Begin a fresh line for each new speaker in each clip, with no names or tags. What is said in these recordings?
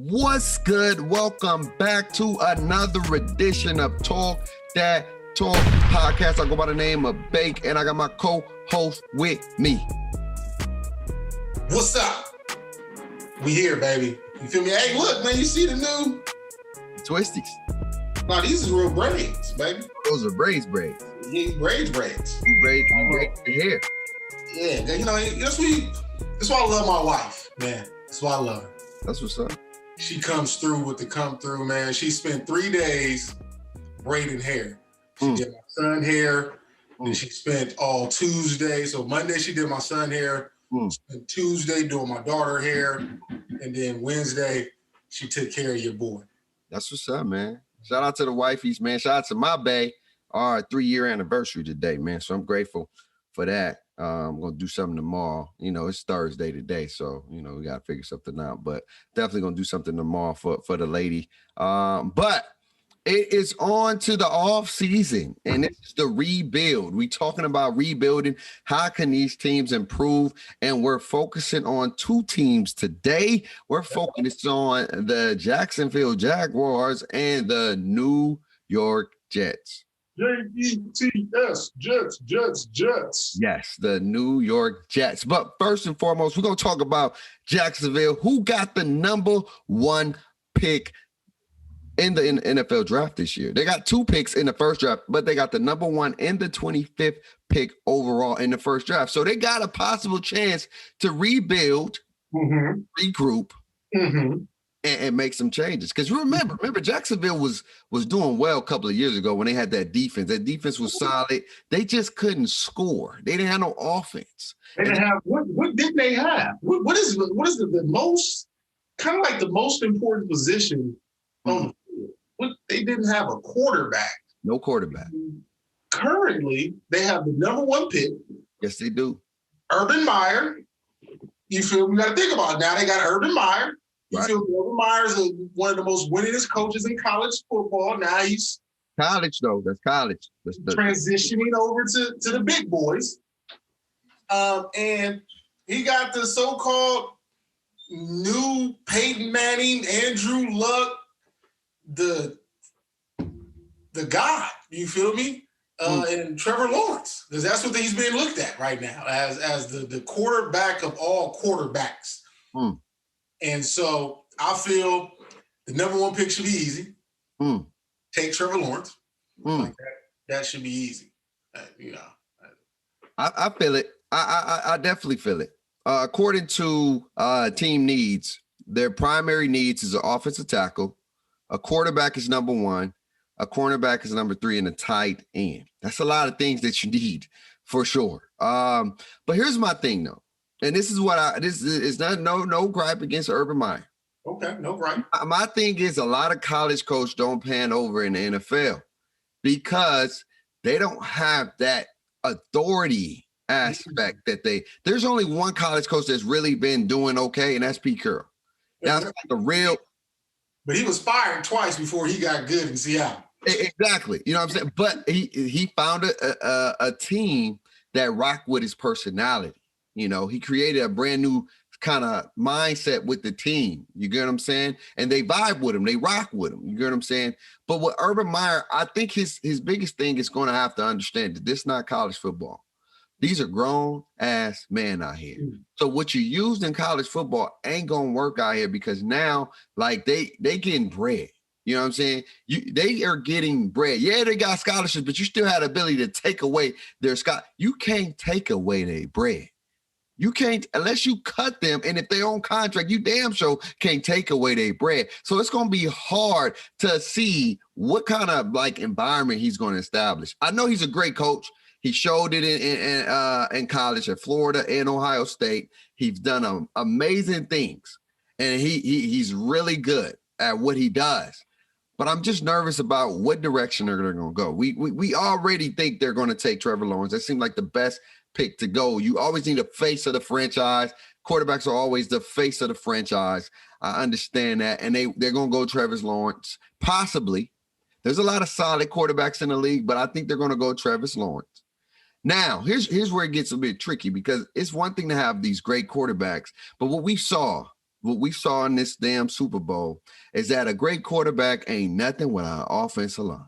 What's good? Welcome back to another edition of Dat Talk Podcast. I go by the name of Bake, and I got my co-host with me.
What's up? We here, baby. You feel me? Hey, look, man, you see the new
Twisties.
No, these are real braids, baby.
Those are braids.
Yeah, braids.
You braid your hair.
Yeah, you know, that's why I love my wife, man. That's why I love her.
That's what's up.
She comes through with the come through, man. She spent 3 days braiding hair. She did my son hair, and she spent all Tuesday. So Monday she did my son hair, spent Tuesday doing my daughter hair, and then Wednesday she took care of your boy. That's
what's up, man. Shout out to the wifeys, man. Shout out to my bae. Our 3-year anniversary today, man. So I'm grateful for that. I'm going to do something tomorrow. You know, it's Thursday today, so, you know, we got to figure something out. But definitely going to do something tomorrow for the lady. But it is on to the off season, and it's the rebuild. We talking about rebuilding. How can these teams improve? And we're focusing on 2 teams today. We're focused on the Jacksonville Jaguars and the New York Jets.
Jets, Jets.
Yes, the New York Jets. But first and foremost, we're going to talk about Jacksonville, who got the number 1 pick in the NFL draft this year. They got 2 picks in the first draft, but they got the number 1 and the 25th pick overall in the first draft. So they got a possible chance to rebuild, regroup, and make some changes. Because remember, Jacksonville was doing well a couple of years ago when they had that defense. That defense was solid. They just couldn't score. They didn't have no offense.
They didn't have what did they have? What is the most kind of like the most important position on the field? They didn't have a quarterback.
No quarterback.
Currently, they have the number 1 pick.
Yes, they do.
Urban Meyer. You feel we got to think about it. Now they got Urban Meyer. You feel Urban Meyer's one of the most winningest coaches in college football. Now he's
college, though. That's college. That's
transitioning over to the big boys. And he got the so-called new Peyton Manning, Andrew Luck, the guy. You feel me? And Trevor Lawrence, because that's what he's being looked at right now as the quarterback of all quarterbacks. And so I feel the number 1 pick should be easy. Take Trevor Lawrence. Like that should be easy. You know,
I feel it. I definitely feel it. According to team needs, their primary needs is an offensive tackle. A quarterback is number 1. A cornerback is number 3, and a tight end. That's a lot of things that you need for sure. But here's my thing, though. And this is what this is not no gripe against Urban Meyer.
Okay, no gripe.
My thing is a lot of college coaches don't pan over in the NFL because they don't have that authority aspect there's only one college coach that's really been doing okay, and that's Pete Carroll. That's like a real.
But he was fired twice before he got good in Seattle.
Exactly. You know what I'm saying? But he found a team that rocked with his personality. You know, he created a brand new kind of mindset with the team. You get what I'm saying? And they vibe with him. They rock with him. You get what I'm saying? But with Urban Meyer, I think his biggest thing is going to have to understand that this is not college football. These are grown-ass men out here. So what you used in college football ain't going to work out here because now, like, they getting bread. You know what I'm saying? They are getting bread. Yeah, they got scholarships, but you still had the ability to take away their You can't take away their bread. You can't, unless you cut them, and if they're on contract, you damn sure can't take away their bread. So it's going to be hard to see what kind of, like, environment he's going to establish. I know he's a great coach. He showed it in college at Florida and Ohio State. He's done amazing things, and he's really good at what he does. But I'm just nervous about what direction they're going to go. We already think they're going to take Trevor Lawrence. That seemed like the best pick to go. You always need a face of the franchise. Quarterbacks are always the face of the franchise. I understand that. And they're going to go Trevor Lawrence, possibly. There's a lot of solid quarterbacks in the league, but I think they're going to go Trevor Lawrence. Now, here's where it gets a bit tricky because it's one thing to have these great quarterbacks, but what we saw what we saw in this damn Super Bowl is that a great quarterback ain't nothing without an offensive line.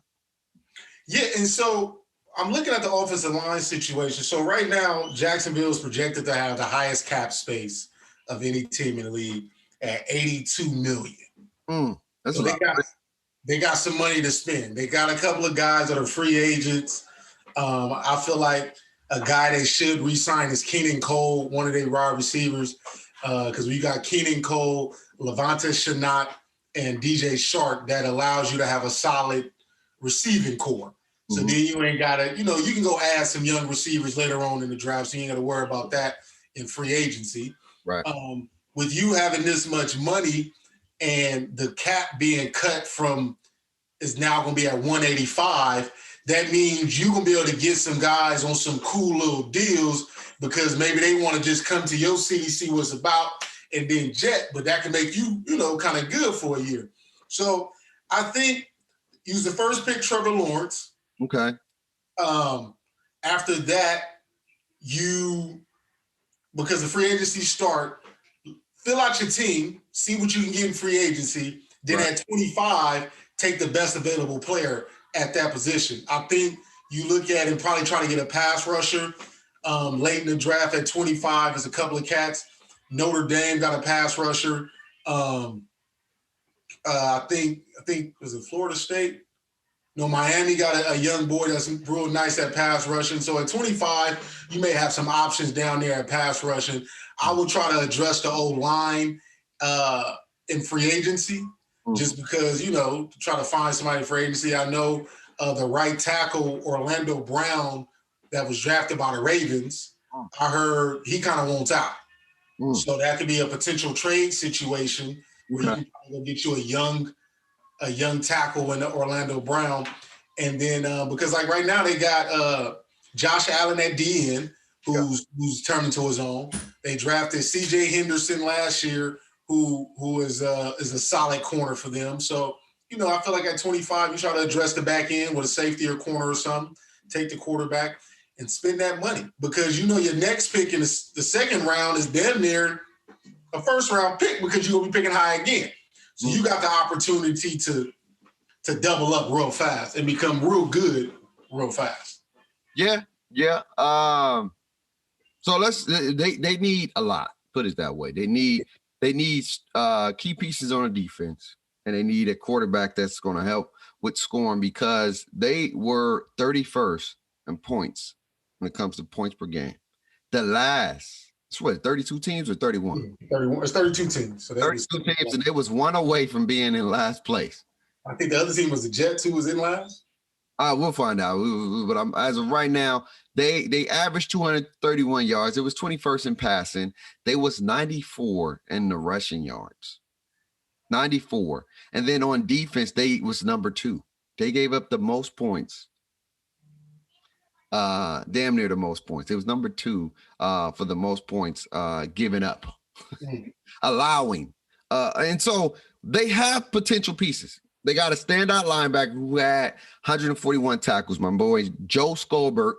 Yeah, and so I'm looking at the offensive line situation. So right now, Jacksonville is projected to have the highest cap space of any team in the league at $82 million.
That's
so
a lot.
They got some money to spend. They got a couple of guys that are free agents. I feel like a guy they should re-sign is Keenan Cole, one of their wide receivers, because we got Keenan Cole, Levante Shenault, and DJ Shark that allows you to have a solid receiving core. So then you ain't got to, you can go add some young receivers later on in the draft, so you ain't got to worry about that in free agency.
Right.
With you having this much money and the cap being cut from is now going to be at 185, that means you're going to be able to get some guys on some cool little deals because maybe they want to just come to your city, see what's about, and then jet, but that can make you, kind of good for a year. So I think use the first pick, Trevor Lawrence.
Okay.
After that, because the free agency start, fill out your team, see what you can get in free agency. Then at 25, take the best available player at that position. I think you look at and probably try to get a pass rusher late in the draft at 25. There's a couple of cats. Notre Dame got a pass rusher. I think was it Florida State? No, Miami got a young boy that's real nice at pass rushing. So at 25, you may have some options down there at pass rushing. I will try to address the old line in free agency just because, try to find somebody in free agency. I know the right tackle, Orlando Brown, that was drafted by the Ravens. I heard he kind of wants out. So that could be a potential trade situation where you can probably get you a young tackle in Orlando Brown. And then because like right now they got Josh Allen at DN, who's turned into his own. They drafted CJ Henderson last year, who is a solid corner for them. So, I feel like at 25, you try to address the back end with a safety or corner or something, take the quarterback and spend that money because your next pick in the second round is damn near a first round pick because you'll be picking high again. So you got the opportunity to double up real fast and become real good real fast.
Yeah. So they need a lot. Put it that way. They need key pieces on the defense, and they need a quarterback that's going to help with scoring because they were 31st in points when it comes to points per game. The last, 32 teams or 31?
31. It's 32 teams. So
32 teams, and it was one away from being in last place.
I think the other team was the Jets, who was in last.
We'll find out. But as of right now, they averaged 231 yards. It was 21st in passing. They was 94 in the rushing yards. 94. And then on defense, they was number 2. They gave up the most points. Damn near the most points. It was number 2 for the most points given up, allowing. And so they have potential pieces. They got a standout linebacker who had 141 tackles. My boy Joe Scobert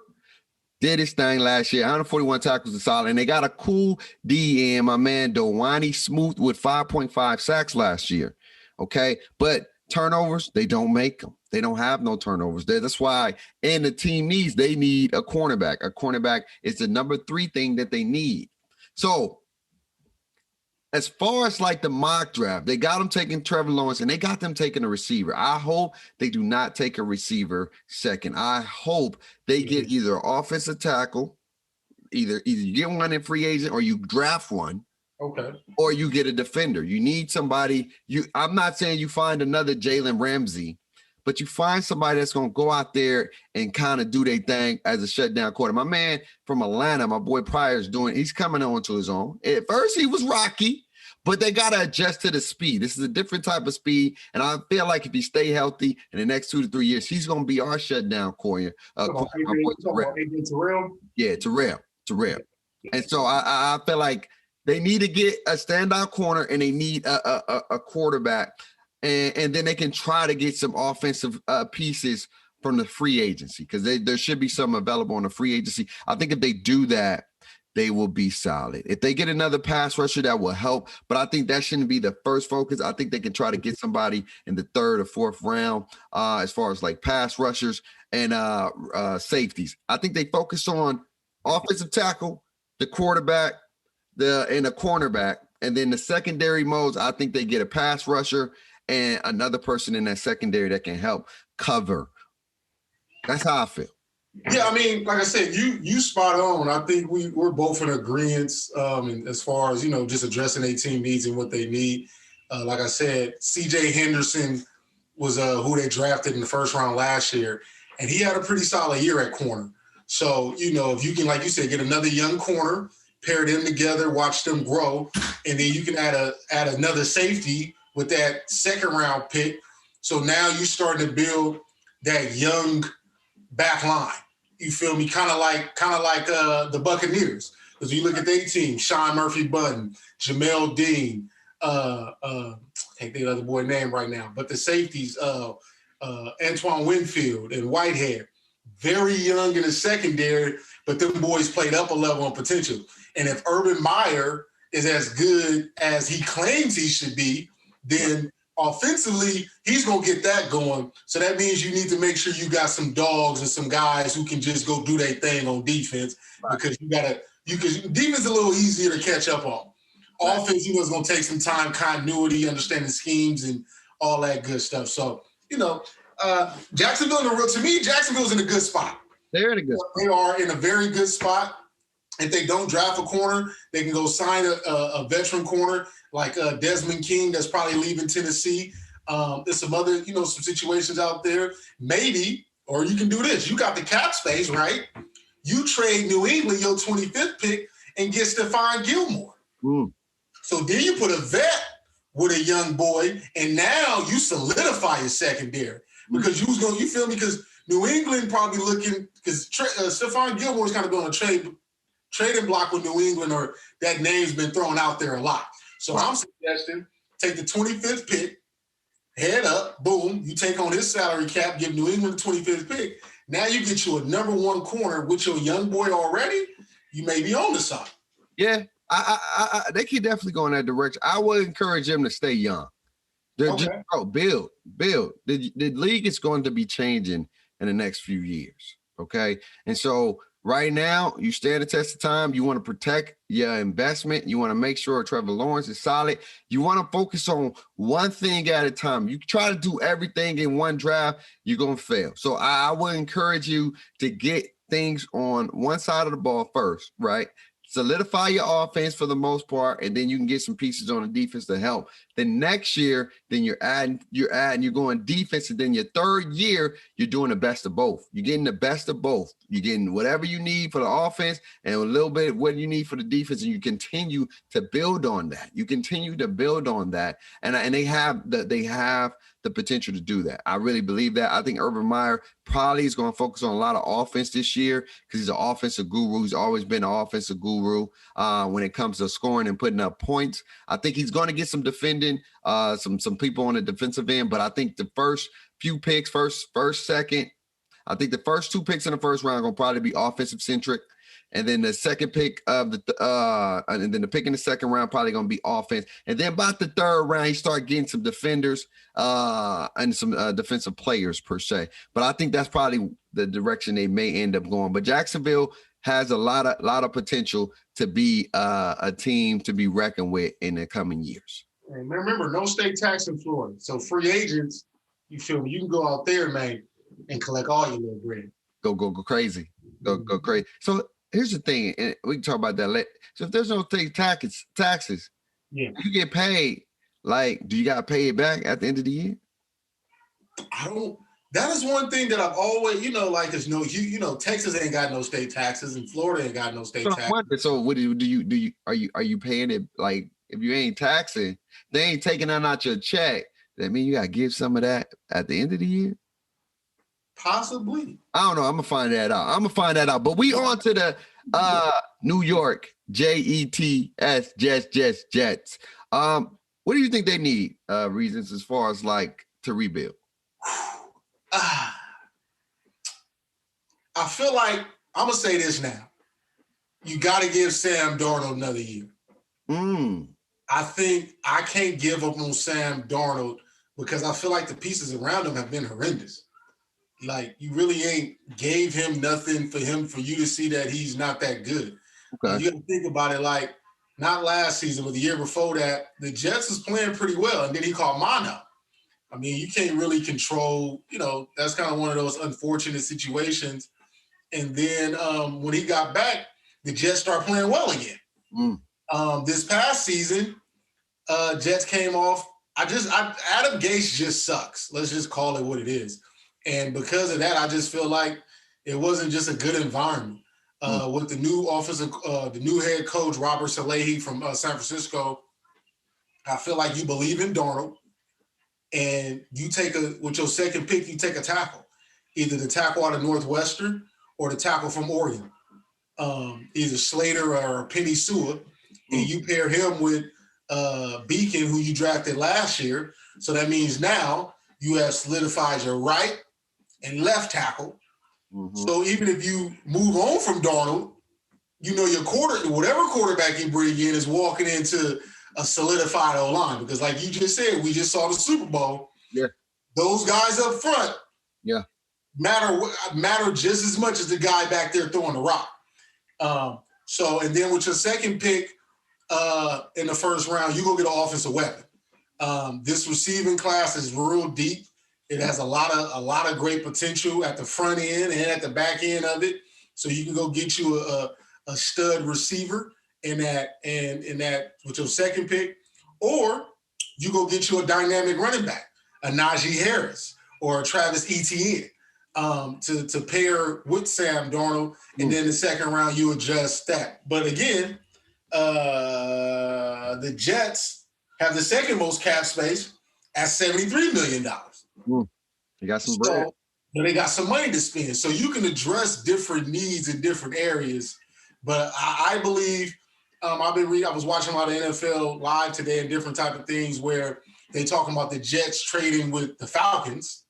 did his thing last year. 141 tackles is solid. And they got a cool DN, my man Dewani Smoot with 5.5 sacks last year. Okay. But turnovers, they don't make them. They don't have no turnovers there. That's why in the team needs, they need a cornerback. A cornerback is the number 3 thing that they need. So as far as like the mock draft, they got them taking Trevor Lawrence and they got them taking a receiver. I hope they do not take a receiver second. I hope they get either offensive tackle, either you get one in free agent or you draft one.
Okay.
Or you get a defender. You need somebody. I'm not saying you find another Jalen Ramsey, but you find somebody that's going to go out there and kind of do their thing as a shutdown quarter. My man from Atlanta, my boy Pryor's he's coming on to his own. At first, he was rocky, but they got to adjust to the speed. This is a different type of speed, and I feel like if he stay healthy in the next 2 to 3 years, he's going to be our shutdown corner.
Terrell?
Yeah, Terrell. And so I feel like they need to get a standout corner, and they need a quarterback. And then they can try to get some offensive pieces from the free agency because there should be some available on the free agency. I think if they do that, they will be solid. If they get another pass rusher, that will help. But I think that shouldn't be the first focus. I think they can try to get somebody in the 3rd or 4th round as far as like pass rushers and safeties. I think they focus on offensive tackle, the quarterback, and a cornerback. And then the secondary modes, I think they get a pass rusher and another person in that secondary that can help cover. That's how I feel.
Yeah, I mean, like I said, you spot on. I think we're both in agreement as far as, just addressing their team needs and what they need. Like I said, C.J. Henderson was who they drafted in the 1st round last year, and he had a pretty solid year at corner. So, if you can, like you said, get another young corner, pair them together, watch them grow, and then you can add another safety with that 2nd round pick. So now you're starting to build that young back line. You feel me? Kind of like the Buccaneers. Because you look at their team, Sean Murphy-Bunting, Jamel Dean, can't think of the other boy's name right now, but the safeties, Antoine Winfield and Whitehead, very young in the secondary, but them boys played up a level on potential. And if Urban Meyer is as good as he claims he should be, then offensively, he's going to get that going. So that means you need to make sure you got some dogs and some guys who can just go do their thing on defense, right? Because defense is a little easier to catch up on. Right. Offense, is going to take some time, continuity, understanding schemes and all that good stuff. So, Jacksonville's in a good spot.
They're in a good spot.
They are in a very good spot. If they don't draft a corner, they can go sign a veteran corner like Desmond King that's probably leaving Tennessee. There's some other, some situations out there. Maybe, or you can do this. You got the cap space, right? You trade New England your 25th pick and get Stephon Gilmore.
Mm.
So then you put a vet with a young boy, and now you solidify your secondary. Because you feel me? Because New England probably looking, because Stephon Gilmore is kind of going to trading block with New England, or that name's been thrown out there a lot. So I'm suggesting take the 25th pick, head up, boom, you take on his salary cap, give New England the 25th pick. Now you get you a number 1 corner with your young boy already. You may be on the side.
Yeah, they can definitely go in that direction. I would encourage them to stay young. They're just build. The league is going to be changing in the next few years. Okay, and so right now, you stand the test of time. You want to protect your investment. You want to make sure Trevor Lawrence is solid. You want to focus on one thing at a time. You try to do everything in one draft, you're going to fail. So I would encourage you to get things on one side of the ball first, right? Solidify your offense for the most part, and then you can get some pieces on the defense to help. Then next year, then you're going defense, and then your 3rd year, you're doing the best of both. You're getting the best of both. You're getting whatever you need for the offense and a little bit what you need for the defense, and you continue to build on that. And they have the potential to do that. I really believe that. I think Urban Meyer probably is going to focus on a lot of offense this year because he's an offensive guru. He's always been an offensive guru when it comes to scoring and putting up points. I think he's going to get some defending, some people on the defensive end, but I think the first few picks, first, second, I think the first 2 picks in the 1st round are going to probably be offensive centric. And then the second pick of and then the pick in the 2nd round probably going to be offense. And then about the 3rd round, you start getting some defenders and some defensive players per se. But I think that's probably the direction they may end up going. But Jacksonville has a lot of potential to be a team to be reckoned with in the coming years.
And remember, no state tax in Florida. So free agents, you feel me? You can go out there, man, and collect all your little bread.
Go crazy. Go crazy. So here's the thing, and we can talk about that later. So if there's no state taxes, you get paid. Like, do you got to pay it back at the end of the year?
That is one thing that I've always, Texas ain't got no state taxes, and Florida ain't got no state taxes.
So what do you are you paying it? Like, if you ain't taxing, they ain't taking that out your check. That mean you got to give some of that at the end of the year?
Possibly.
I don't know. I'm gonna find that out. But we on to the New York Jets, Jets. What do you think they need reasons as far as like to rebuild?
I feel like I'm gonna say this now. you got to give Sam Darnold another year. I think I can't give up on Sam Darnold because I feel like the pieces around him have been horrendous. Like, you really ain't gave him nothing for you to see that he's not that good. Okay. You got to think about it, like, not last season, but the year before that, the Jets was playing pretty well, and then he called mono. I mean, you can't really control, that's kind of one of those unfortunate situations. And then when he got back, the Jets started playing well again. This past season, Jets came off. Adam Gase just sucks. Let's just call it what it is. And because of that, I just feel like it wasn't just a good environment. With the new the new head coach, Robert Salehi from San Francisco, I feel like you believe in Darnold, and you with your second pick, you take a tackle, either the tackle out of Northwestern or the tackle from Oregon, either Slater or Penny Sewell, and you pair him with Beacon, who you drafted last year. So that means now you have solidified your right and left tackle. So even if you move on from Darnold, your whatever quarterback you bring in is walking into a solidified O-line. Because like you just said, we just saw the Super Bowl. Yeah. Those guys up front matter just as much as the guy back there throwing the rock. And then with your second pick in the first round, you go get an offensive weapon. This receiving class is real deep. It has a lot of great potential at the front end and at the back end of it. So you can go get you a stud receiver in that with your second pick, or you go get you a dynamic running back, a Najee Harris or a Travis Etienne, to pair with Sam Darnold, and then the second round you adjust that. But again, the Jets have the second most cap space at $73 million.
You got some bread.
But they got some money to spend. So you can address different needs in different areas. But I believe I was watching a lot of NFL Live today and different type of things where they talking about the Jets trading with the Falcons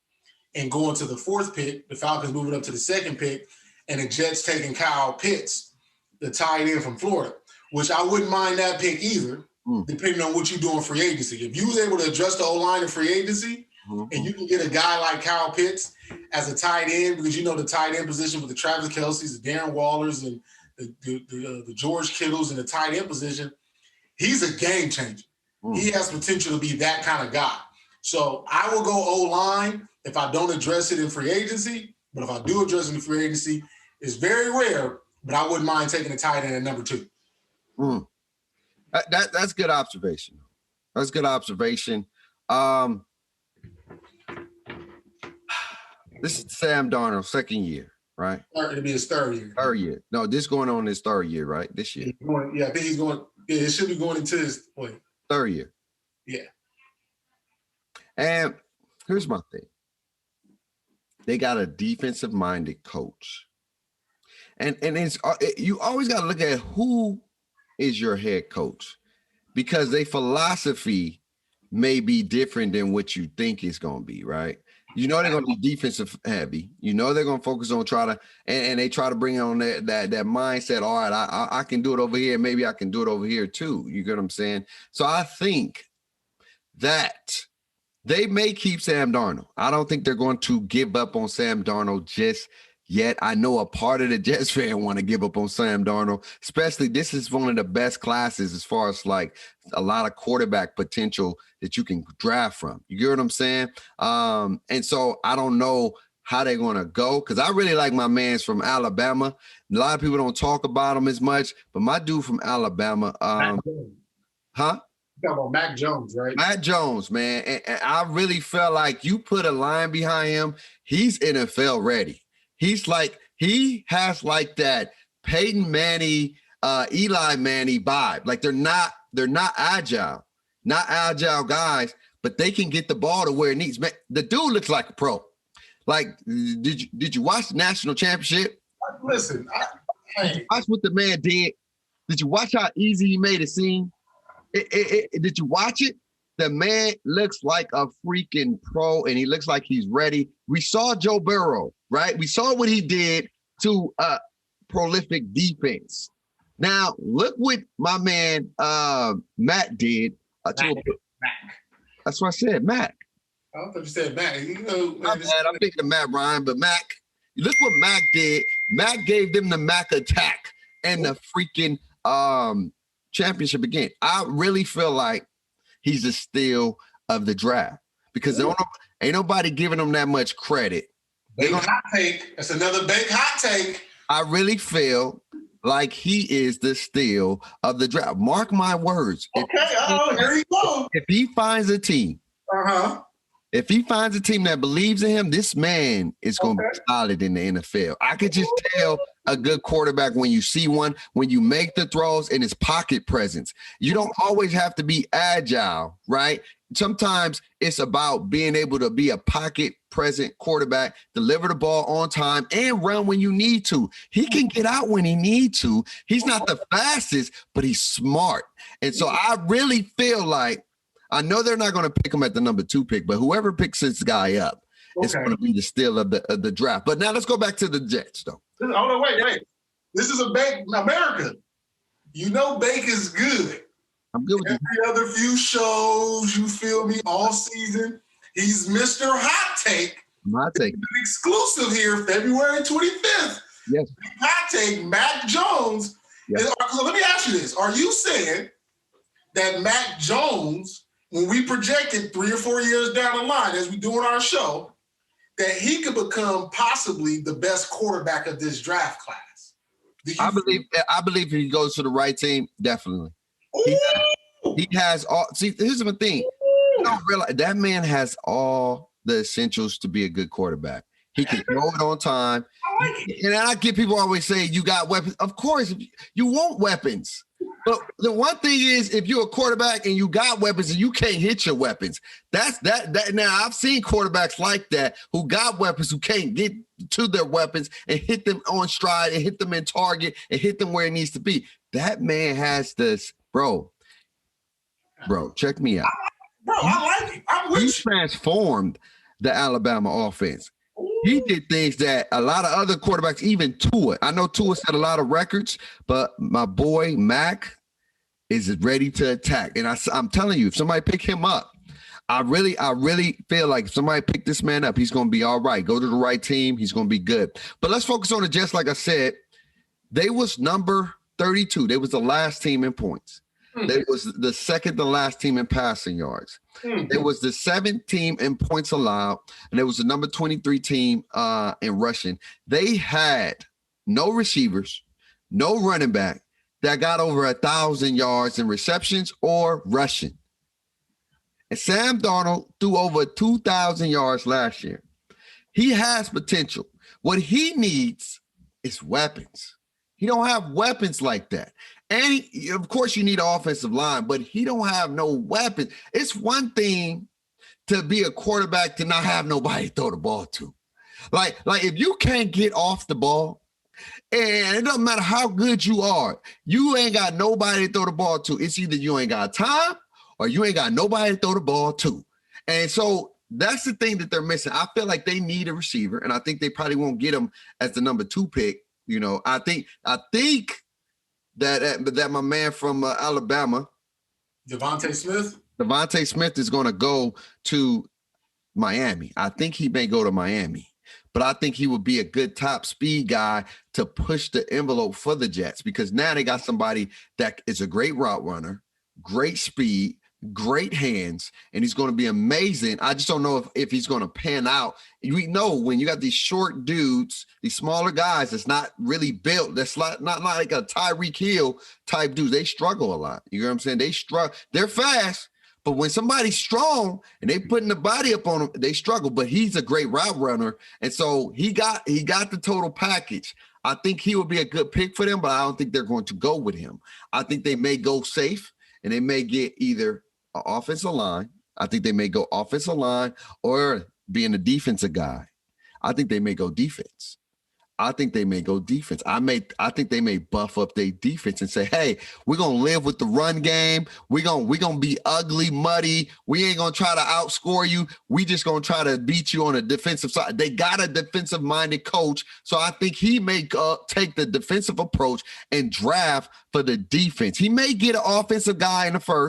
and going to the fourth pick, the Falcons moving up to the second pick, and the Jets taking Kyle Pitts, the tight end from Florida, which I wouldn't mind that pick either, depending on what you do in free agency. If you was able to address the O-line in free agency, and you can get a guy like Kyle Pitts as a tight end, because the tight end position with the Travis Kelce's, the Darren Wallers, and the George Kittles in the tight end position, he's a game changer. He has potential to be that kind of guy. So I will go O-line if I don't address it in free agency, but if I do address it in free agency, it's very rare, but I wouldn't mind taking a tight end at number 2.
That's good observation. That's good observation. This is Sam Darnold's second year, right?
It'll be his third year.
Third year. No, this going on his third year, right? This year.
I think he's going. Yeah, it should be going into his
third year.
Yeah.
And here's my thing. They got a defensive-minded coach, and it's you always got to look at who is your head coach, because their philosophy may be different than what you think it's going to be, right? They're going to be defensive heavy. They're going to focus on and they try to bring on that mindset. All right, I can do it over here. Maybe I can do it over here too. You get what I'm saying? So I think that they may keep Sam Darnold. I don't think they're going to give up on Sam Darnold just yet. I know a part of the Jets fan want to give up on Sam Darnold, especially this is one of the best classes as far as like a lot of quarterback potential that you can draft from. You get what I'm saying? And so I don't know how they're going to go, because I really like my mans from Alabama. A lot of people don't talk about him as much, but my dude from Alabama,
You talking about Mac Jones, right?
Mac Jones, man. And I really felt like you put a line behind him, he's NFL ready. He has like that Peyton Manning, Eli Manning vibe. Like they're not agile, not agile guys, but they can get the ball to where it needs. Man, the dude looks like a pro. Like, did you watch the national championship?
Listen,
watch what the man did. Did you watch how easy he made it seem? Did you watch it? The man looks like a freaking pro, and he looks like he's ready. We saw Joe Burrow, right? We saw what he did to a prolific defense. Now, look what my man Matt did. That's what I said, Mac.
I thought you said Mac. You know,
I'm thinking of Matt Ryan, but Mac. Look what Mac did. Mac gave them the Mac attack and the freaking championship again. I really feel like he's a steal of the draft because ain't nobody giving him that much credit.
Hot take. That's another big hot take.
I really feel like he is the steal of the draft. Mark my words.
Okay, here you go.
If he finds a team, if he finds a team that believes in him, this man is going to be solid in the NFL. I could just tell a good quarterback when you see one, when you make the throws and his pocket presence. You don't always have to be agile, right? Sometimes it's about being able to be a pocket present quarterback, deliver the ball on time, and run when you need to. He can get out when he needs to. He's not the fastest, but he's smart. And so I really feel like, I know they're not going to pick him at the number 2 pick, but whoever picks this guy up is going to be the steal of the draft. But now let's go back to the Jets, though.
Hold on, wait. This is America. You know Baker's good.
I'm good with
every other few shows, you feel me, all season. He's Mr. Hot Take.
Hot Take.
Exclusive here, February 25th.
Yes.
Hot Take, Mac Jones. Yes. So let me ask you this. Are you saying that Mac Jones, when we projected 3 or 4 years down the line, as we do on our show, that he could become possibly the best quarterback of this draft class?
I believe if he goes to the right team, definitely. He has all. See, here's the thing. You don't realize that man has all the essentials to be a good quarterback. He can throw it on time. And I get people always say, you got weapons. Of course, you want weapons. But the one thing is, if you're a quarterback and you got weapons and you can't hit your weapons, that's that. Now, I've seen quarterbacks like that who got weapons who can't get to their weapons and hit them on stride and hit them in target and hit them where it needs to be. That man has this, bro, check me out.
Bro, I like it. I'm with you. He
transformed the Alabama offense. He did things that a lot of other quarterbacks, even Tua. I know Tua set a lot of records, but my boy Mac is ready to attack. And I'm telling you, if somebody pick him up, I really feel like if somebody pick this man up, he's going to be all right. Go to the right team. He's going to be good. But let's focus on the Jets. Like I said, they was number 32. They was the last team in points. They was the second to last team in passing yards. It was the 7th team in points allowed, and it was the number 23 team in rushing. They had no receivers, no running back that got over 1,000 yards in receptions or rushing. And Sam Darnold threw over 2,000 yards last year. He has potential. What he needs is weapons. He don't have weapons like that. And of course you need an offensive line, but he don't have no weapons. It's one thing to be a quarterback to not have nobody to throw the ball to. Like if you can't get off the ball, and it doesn't matter how good you are, you ain't got nobody to throw the ball to. It's either you ain't got time or you ain't got nobody to throw the ball to. And so that's the thing that they're missing. I feel like they need a receiver, and I think they probably won't get him as the number 2 pick. You know, I think that my man from Alabama,
Devontae
Smith is going to go to Miami. I think he may go to Miami, but I think he would be a good top speed guy to push the envelope for the Jets because now they got somebody that is a great route runner, great speed, great hands, and he's going to be amazing. I just don't know if he's going to pan out. We know when you got these short dudes, these smaller guys that's not really built, that's not like a Tyreek Hill type dude. They struggle a lot. You know what I'm saying? They struggle. They're fast, but when somebody's strong and they putting the body up on them, they struggle. But he's a great route runner, and so he got the total package. I think he would be a good pick for them, but I don't think they're going to go with him. I think they may go safe, and they may get either an offensive line. I think they may go offensive line or being a defensive guy. I think they may go defense. I think they may go defense. I think they may buff up their defense and say, hey, we're gonna live with the run game. We're gonna be ugly, muddy. We ain't gonna try to outscore you. We just gonna try to beat you on a defensive side. They got a defensive-minded coach, so I think he may take the defensive approach and draft for the defense. He may get an offensive guy in the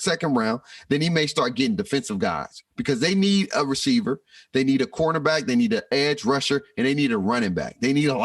second round, then he may start getting defensive guys because they need a receiver, they need a cornerback, they need an edge rusher, and they need a running back. They need a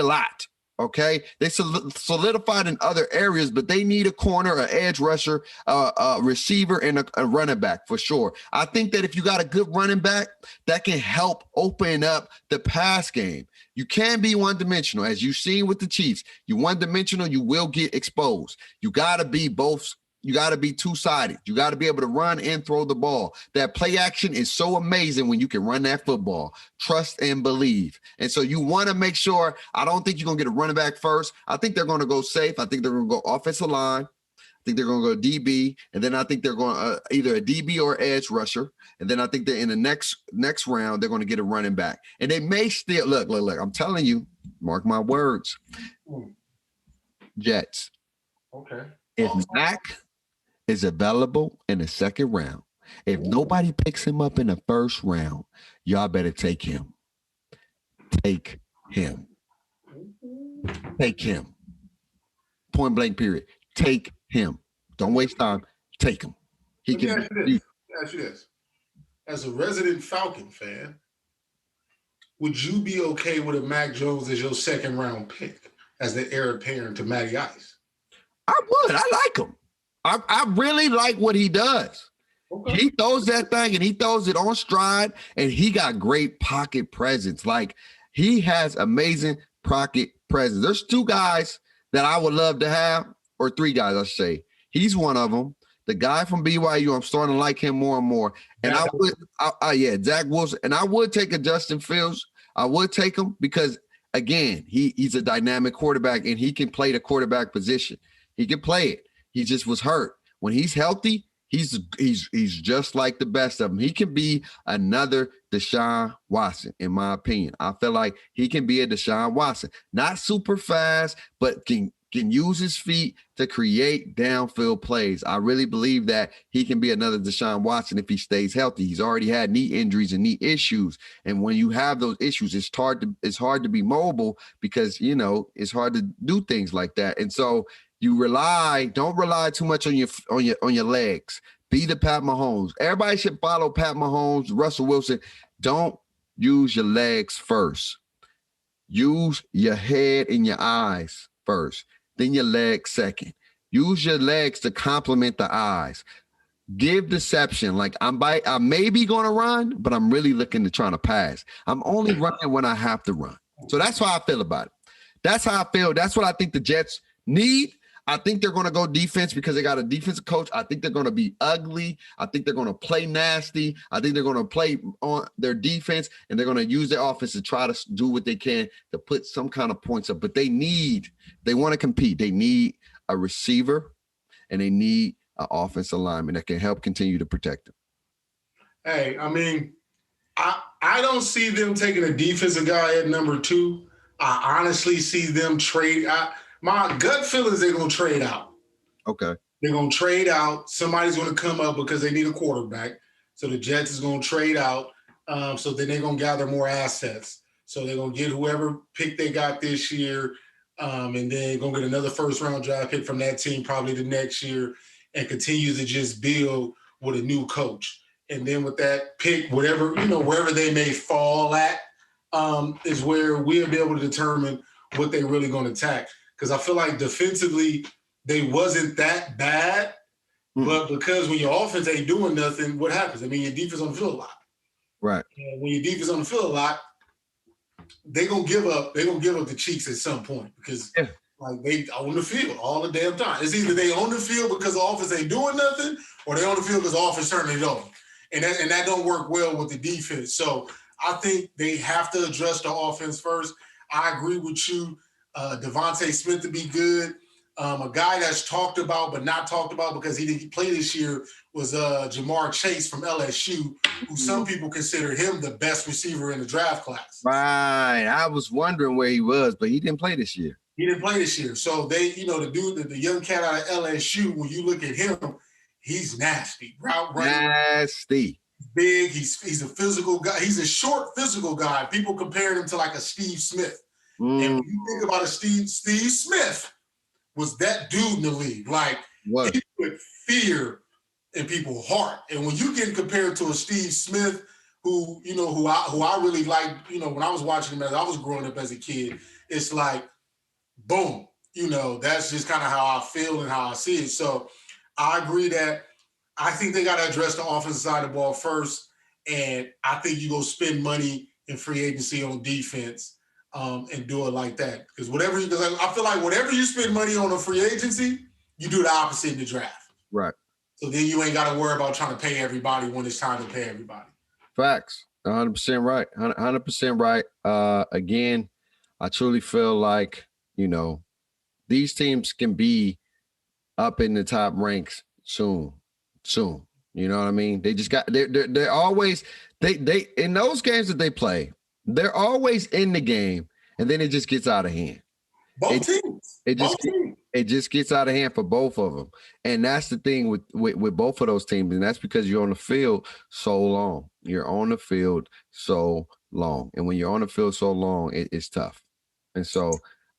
lot. Okay, they solidified in other areas, but they need a corner, an edge rusher, a receiver, and a running back for sure. I think that if you got a good running back, that can help open up the pass game. You can be one-dimensional, as you've seen with the Chiefs. You one-dimensional, you will get exposed. You got to be both. You got to be two-sided. You got to be able to run and throw the ball. That play action is so amazing when you can run that football. Trust and believe. And so you want to make sure, I don't think you're going to get a running back first. I think they're going to go safe. I think they're going to go offensive line. I think they're going to go DB. And then I think they're going either a DB or edge rusher. And then I think that in the next round, they're going to get a running back. And they may still, look, I'm telling you, mark my words. Jets.
Okay.
If Mac is available in the second round, if nobody picks him up in the first round, y'all better take him. Take him. Take him. Point blank, period. Take him. Don't waste time. Take him.
He can. Let me ask you this. As a resident Falcon fan, would you be okay with a Mac Jones as your second round pick as the heir apparent to Matty Ice?
I would. I like him. I really like what he does. Okay. He throws that thing and he throws it on stride, and he got great pocket presence. Like, he has amazing pocket presence. There's two guys that I would love to have, or three guys, I say. He's one of them. The guy from BYU, I'm starting to like him more and more. And Zach Wilson. And I would take a Justin Fields. I would take him because, again, he's a dynamic quarterback and he can play the quarterback position. He can play it. He just was hurt. When he's healthy, he's just like the best of them. He can be another Deshaun Watson, in my opinion. I feel like he can be a Deshaun Watson. Not super fast, but can use his feet to create downfield plays. I really believe that he can be another Deshaun Watson if he stays healthy. He's already had knee injuries and knee issues. And when you have those issues, it's hard to be mobile because, it's hard to do things like that. And so don't rely too much on your legs. Be the Pat Mahomes. Everybody should follow Pat Mahomes, Russell Wilson. Don't use your legs first. Use your head and your eyes first. Then your legs second. Use your legs to complement the eyes. Give deception. Like, I may be going to run, but I'm really looking to try to pass. I'm only running when I have to run. So that's how I feel about it. That's how I feel. That's what I think the Jets need. I think they're going to go defense because they got a defensive coach. I think they're going to be ugly. I think they're going to play nasty. I think they're going to play on their defense, and they're going to use their offense to try to do what they can to put some kind of points up. But they want to compete. They need a receiver, and they need an offensive lineman that can help continue to protect them.
Hey, I mean, I don't see them taking a defensive guy at number 2. I honestly see them trade. My gut feeling is they're going to trade out.
Okay.
They're going to trade out. Somebody's going to come up because they need a quarterback. So the Jets is going to trade out. So then they're going to gather more assets. So they're going to get whoever pick they got this year, and then going to get another first-round draft pick from that team probably the next year and continue to just build with a new coach. And then with that pick, whatever, wherever they may fall at, is where we'll be able to determine what they're really going to attack. Because I feel like defensively, they wasn't that bad. But because when your offense ain't doing nothing, what happens? I mean, your defense on the field a lot.
Right.
And when your defense on the field a lot, they're gonna give up the cheeks at some point because like they on the field all the damn time. It's either they on the field because the offense ain't doing nothing, or they on the field because the offense turning it over. And that don't work well with the defense. So I think they have to address the offense first. I agree with you. Devontae Smith to be good. A guy that's talked about but not talked about because he didn't play this year was Jamar Chase from LSU, who some people consider him the best receiver in the draft class.
Right. I was wondering where he was, but he didn't play this year.
He didn't play this year. So they, the dude, the young cat out of LSU, when you look at him, he's nasty. Route running.
Nasty.
Big. He's a physical guy. He's a short physical guy. People compare him to like a Steve Smith. And when you think about a Steve Smith was that dude in the league. Like he put fear in people's heart. And when you get compared to a Steve Smith, who I really like, when I was watching him as I was growing up as a kid, it's like, boom, that's just kind of how I feel and how I see it. So I agree that I think they got to address the offensive side of the ball first. And I think you go spend money in free agency on defense and do it like that. Because I feel like whatever you spend money on a free agency, you do the opposite in the draft.
Right.
So then you ain't got to worry about trying to pay everybody when it's time to pay everybody.
Facts. 100% right. 100% right. Again, I truly feel like, these teams can be up in the top ranks soon. You know what I mean? They just they're always, they in those games that they play, they're always in the game, and then it just gets out of hand.
Both teams.
It just gets out of hand for both of them. And that's the thing with both of those teams. And that's because you're on the field so long. You're on the field so long. And when you're on the field so long, it's tough. And so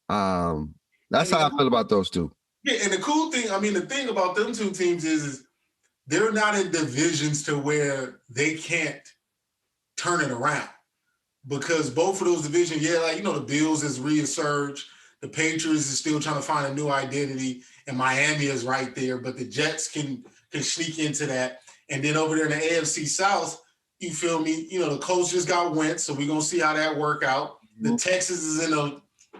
that's how I feel about those two.
Yeah, and the cool thing, the thing about them two teams is they're not in divisions to where they can't turn it around. Because both of those divisions, the Bills has resurged. The Patriots is still trying to find a new identity, and Miami is right there. But the Jets can sneak into that. And then over there in the AFC South, you feel me? The Colts just got Wentz, so we're going to see how that work out. The Texans is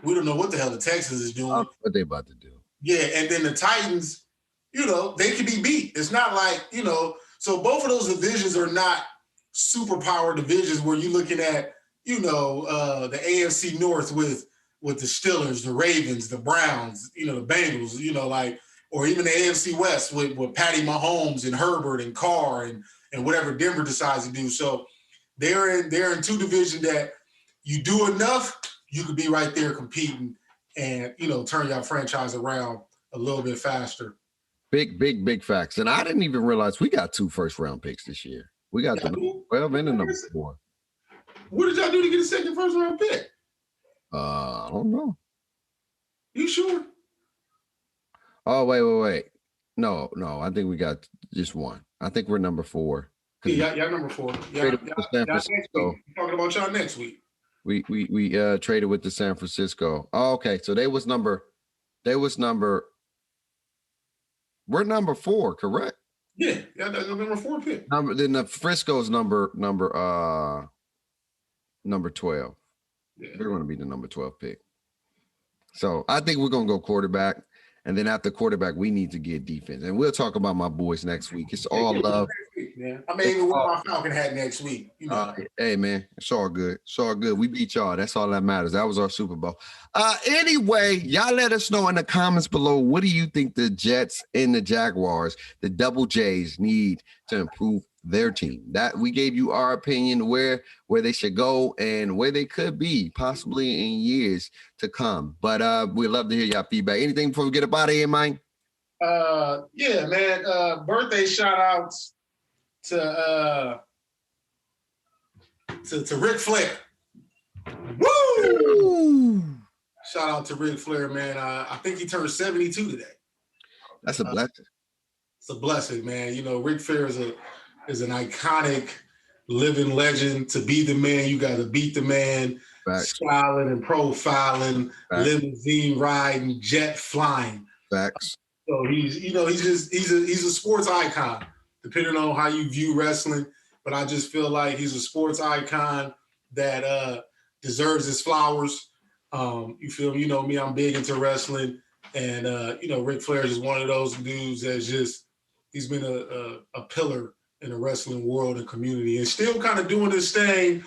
we don't know what the hell the Texans is doing.
What they about to do.
Yeah, and then the Titans, they can be beat. It's not like, so both of those divisions are not superpower divisions where you're looking at, the AFC North with the Steelers, the Ravens, the Browns, the Bengals, or even the AFC West with Patty Mahomes and Herbert and Carr and whatever Denver decides to do. So they're in two divisions that you do enough, you could be right there competing and, turn your franchise around a little bit faster.
Big facts. And I didn't even realize we got 2 first-round picks this year. We got the number 12 and the number 4.
What did y'all do to get a second first-round pick?
I don't know.
You sure?
Oh, wait. No. I think we got just one. I think we're number 4.
Yeah, y'all number 4. Y'all next week. We're talking about y'all next week.
We traded with the San Francisco. Oh, okay. So we're number 4, correct?
Yeah, that's the number 4 pick.
Then the Frisco's number 12. Yeah. They're going to be the number 12 pick. So I think we're going to go quarterback. And then after quarterback, we need to get defense. And we'll talk about my boys next week. It's all love.
Man. I may even wear my Falcon hat next week.
Hey, man, it's all good. It's all good. We beat y'all. That's all that matters. That was our Super Bowl. Anyway, y'all let us know in the comments below, what do you think the Jets and the Jaguars, the Double J's, need to improve their team? That we gave you our opinion where they should go and where they could be possibly in years to come. But we'd love to hear y'all feedback. Anything before we get up out of here, Mike?
Yeah, man. Birthday shout outs to Ric Flair. Woo! Shout out to Ric Flair, man. I think he turned 72 today.
That's a blessing.
It's a blessing, man. Ric Flair is an iconic living legend. To be the man, you got to beat the man.
Facts.
Styling and profiling, Facts. Limousine riding, jet flying.
Facts.
So he's a sports icon, depending on how you view wrestling. But I just feel like he's a sports icon that deserves his flowers. You feel me? You know me, I'm big into wrestling. And, Ric Flair is one of those dudes that's he's been a pillar in the wrestling world and community and still kind of doing his thing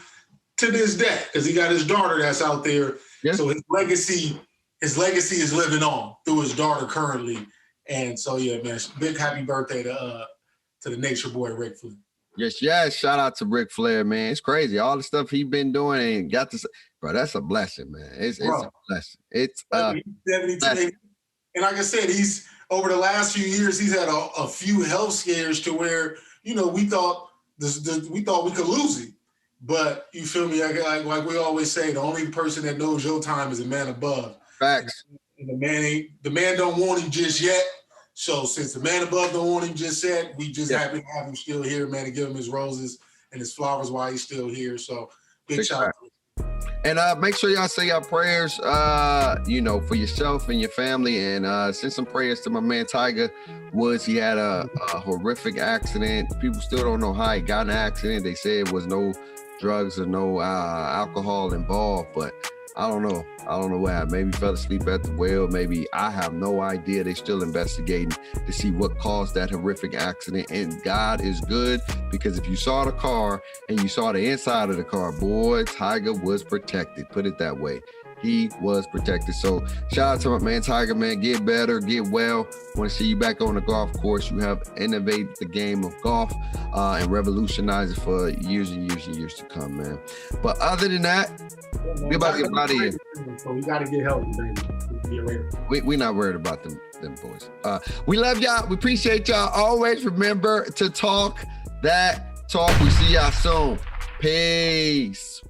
to this day because he got his daughter that's out there. Yeah. So his legacy is living on through his daughter currently. And so, yeah, man, big happy birthday to to the Nature Boy Ric Flair.
Yes. Shout out to Ric Flair, man. It's crazy. All the stuff he been doing and got this, bro. That's a blessing, man. It's a blessing. It's
72. And like I said, he's over the last few years, he's had a few health scares to where, you know, we thought we could lose him. But you feel me? Like we always say, the only person that knows your time is a man above.
Facts.
And the man don't want him just yet. So since the man above don't want him just yet, we just happy to have him still here, man, to give him his roses and his flowers while he's still here. So big shout out.
And make sure y'all say your prayers, you know, for yourself and your family, and send some prayers to my man Tiger Woods. He had a horrific accident. People still don't know how he got in an accident. They say it was no drugs or no alcohol involved, but I don't know what happened. Maybe he fell asleep at the wheel. Maybe, I have no idea. They're still investigating to see what caused that horrific accident. And God is good, because if you saw the car and you saw the inside of the car, boy, Tiger was protected. Put it that way. He was protected. So shout out to my man Tiger, man. Get better, get well. Want to see you back on the golf course. You have innovated the game of golf and revolutionized it for years and years and years to come, man. But other than that, we're about to get out of here.
So we got to get healthy, baby.
We're not worried about them boys. We love y'all. We appreciate y'all. Always remember to talk that talk. We see y'all soon. Peace.